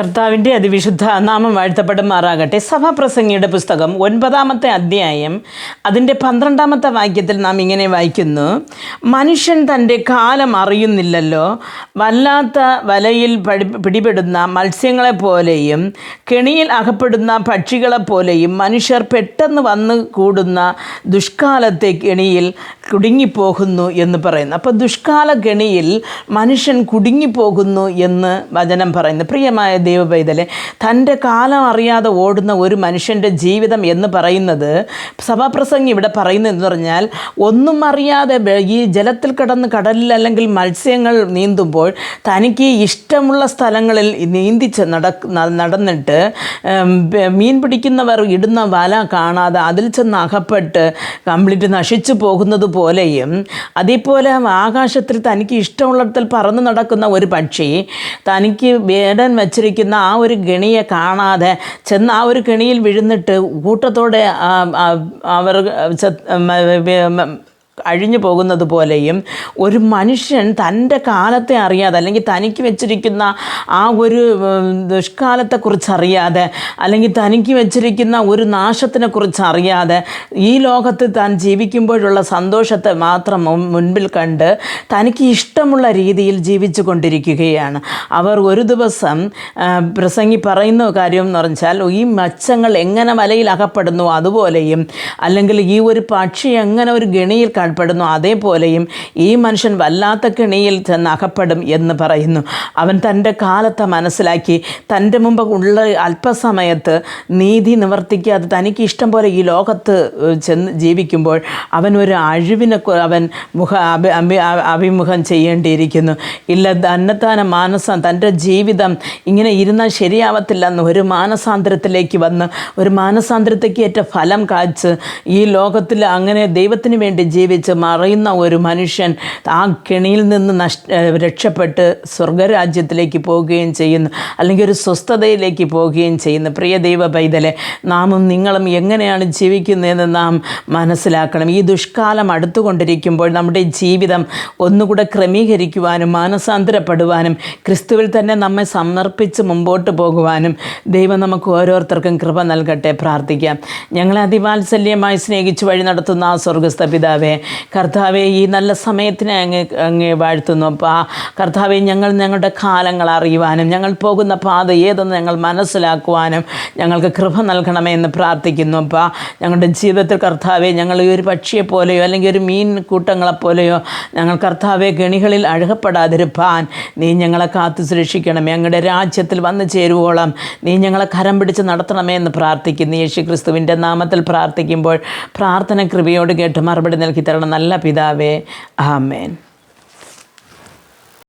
കർത്താവിൻ്റെ അതിവിശുദ്ധ നാമം വാഴ്ത്തപ്പെടുമാറാകട്ടെ. സഭാപ്രസംഗിയുടെ പുസ്തകം 9-ാമത്തെ അധ്യായം അതിൻ്റെ 12-ാമത്തെ വാക്യത്തിൽ നാം ഇങ്ങനെ വായിക്കുന്നു: മനുഷ്യൻ തൻ്റെ കാലം അറിയുന്നില്ലല്ലോ. വല്ലാത്ത വലയിൽ പിടിപെടുന്ന മത്സ്യങ്ങളെപ്പോലെയും കെണിയിൽ അകപ്പെടുന്ന പക്ഷികളെപ്പോലെയും മനുഷ്യർ പെട്ടെന്ന് വന്ന് കൂടുന്ന ദുഷ്കാലത്തെ കെണിയിൽ കുടുങ്ങിപ്പോകുന്നു എന്ന് പറയുന്നു. അപ്പോൾ ദുഷ്കാല കെണിയിൽ മനുഷ്യൻ കുടുങ്ങിപ്പോകുന്നു എന്ന് വചനം പറയുന്നു. പ്രിയമായ ദൈവപൈതലെ, തൻ്റെ കാലം അറിയാതെ ഓടുന്ന ഒരു മനുഷ്യൻ്റെ ജീവിതം എന്ന് പറയുന്നത്, സഭാപ്രസംഗി ഇവിടെ പറയുന്നതെന്ന് പറഞ്ഞാൽ, ഒന്നും അറിയാതെ ഈ ജലത്തിൽ കിടന്ന് കടലിൽ അല്ലെങ്കിൽ മത്സ്യങ്ങൾ നീന്തുമ്പോൾ തനിക്ക് ഇഷ്ടമുള്ള സ്ഥലങ്ങളിൽ നീന്തിച്ച് നടന്നിട്ട് മീൻ പിടിക്കുന്നവർ ഇടുന്ന വല കാണാതെ അതിൽ ചെന്ന് അകപ്പെട്ട് കംപ്ലീറ്റ് നശിച്ചു പോകുന്നത് പോലെയും, അതേപോലെ ആകാശത്തിൽ തനിക്ക് ഇഷ്ടമുള്ളിടത്തിൽ പറന്ന് നടക്കുന്ന ഒരു പക്ഷി തനിക്ക് വേടൻ വച്ചിരിക്കുന്ന ആ ഒരു കെണിയെ കാണാതെ ചെന്ന് ആ ഒരു കെണിയിൽ വീഴുന്നിട്ട് കൂട്ടത്തോടെ അവർ അഴിഞ്ഞു പോകുന്നത് പോലെയും ഒരു മനുഷ്യൻ തൻ്റെ കാലത്തെ അറിയാതെ, അല്ലെങ്കിൽ തനിക്ക് വെച്ചിരിക്കുന്ന ആ ഒരു ദുഷ്കാലത്തെക്കുറിച്ച് അറിയാതെ, അല്ലെങ്കിൽ തനിക്ക് വെച്ചിരിക്കുന്ന ഒരു നാശത്തിനെക്കുറിച്ച് അറിയാതെ ഈ ലോകത്ത് താൻ ജീവിക്കുമ്പോഴുള്ള സന്തോഷത്തെ മാത്രം മുൻപിൽ കണ്ട് തനിക്ക് ഇഷ്ടമുള്ള രീതിയിൽ ജീവിച്ചു കൊണ്ടിരിക്കുകയാണ്. അവർ ഒരു ദിവസം പ്രസംഗി പറയുന്ന കാര്യം എന്ന് പറഞ്ഞാൽ, ഈ മത്സ്യങ്ങൾ എങ്ങനെ വലയിൽ അകപ്പെടുന്നു അതുപോലെയും, അല്ലെങ്കിൽ ഈ ഒരു പക്ഷി എങ്ങനെ ഒരു ഗണിയിൽ പെടുന്നു അതേപോലെയും ഈ മനുഷ്യൻ വല്ലാത്ത കെണിയിൽ ചെന്ന് അകപ്പെടും എന്ന് പറയുന്നു. അവൻ തൻ്റെ കാലത്തെ മനസ്സിലാക്കി തൻ്റെ മുമ്പ് ഉള്ള അല്പസമയത്ത് നീതി നിവർത്തിക്കാതെ തനിക്ക് ഇഷ്ടം പോലെ ഈ ലോകത്ത് ചെന്ന് ജീവിക്കുമ്പോൾ അവൻ ഒരു അഴിവിനെ അവൻ അഭിമുഖം ചെയ്യേണ്ടിയിരിക്കുന്നു. ഇല്ല, തന്നെത്താനെ തൻ്റെ ജീവിതം ഇങ്ങനെ ഇരുന്നാൽ ശരിയാവത്തില്ലെന്ന് ഒരു മാനസാന്തരത്തിലേക്ക് വന്ന് ഒരു മാനസാന്തരത്തേക്ക് ഏറ്റ ഫലം കായ്ച്ച് ഈ ലോകത്തിൽ അങ്ങനെ ദൈവത്തിന് വേണ്ടി ജീവിച്ച് മറയുന്ന ഒരു മനുഷ്യൻ ആ കെണിയിൽ നിന്ന് രക്ഷപ്പെട്ട് സ്വർഗരാജ്യത്തിലേക്ക് പോവുകയും ചെയ്യുന്നു, അല്ലെങ്കിൽ ഒരു സ്വസ്ഥതയിലേക്ക് പോവുകയും ചെയ്യുന്നു. പ്രിയ ദൈവ പൈതലെ, നാമും നിങ്ങളും എങ്ങനെയാണ് ജീവിക്കുന്നതെന്ന് നാം മനസ്സിലാക്കണം. ഈ ദുഷ്കാലം അടുത്തുകൊണ്ടിരിക്കുമ്പോൾ നമ്മുടെ ജീവിതം ഒന്നുകൂടെ ക്രമീകരിക്കുവാനും മാനസാന്തരപ്പെടുവാനും ക്രിസ്തുവിൽ തന്നെ നമ്മെ സമർപ്പിച്ച് മുമ്പോട്ട് പോകുവാനും ദൈവം നമുക്ക് ഓരോരുത്തർക്കും കൃപ നൽകട്ടെ. പ്രാർത്ഥിക്കാം. ഞങ്ങളെ അതിവാത്സല്യമായി സ്നേഹിച്ച് വഴി നടത്തുന്ന ആ സ്വർഗസ്ഥ പിതാവേ, കർത്താവെ, ഈ നല്ല സമയത്തിനെ അങ്ങ് വാഴ്ത്തുന്നു. അപ്പോൾ കർത്താവെ, ഞങ്ങളുടെ കാലങ്ങൾ അറിയുവാനും ഞങ്ങൾ പോകുന്ന പാത ഏതെന്ന് ഞങ്ങൾ മനസ്സിലാക്കുവാനും ഞങ്ങൾക്ക് കൃപ നൽകണമേ എന്ന് പ്രാർത്ഥിക്കുന്നു. അപ്പോൾ ഞങ്ങളുടെ ജീവിതത്തിൽ കർത്താവെ, ഞങ്ങൾ ഈ ഒരു പക്ഷിയെ പോലെയോ അല്ലെങ്കിൽ ഒരു മീൻ കൂട്ടങ്ങളെപ്പോലെയോ ഞങ്ങൾ കർത്താവെ കെണികളിൽ അഴകപ്പെടാതിരുപ്പാൻ നീ ഞങ്ങളെ കാത്തു സുരക്ഷിക്കണമേ. ഞങ്ങളുടെ രാജ്യത്തിൽ വന്നു ചേരുവോളം നീ ഞങ്ങളെ കരം പിടിച്ച് നടത്തണമേ എന്ന് പ്രാർത്ഥിക്കുന്നു. യേശു ക്രിസ്തുവിൻ്റെ നാമത്തിൽ പ്രാർത്ഥിക്കുമ്പോൾ പ്രാർത്ഥന കൃപയോട് കേട്ട് മറുപടി നൽകി തരണം നല്ല പിതാവേ. ആമേൻ.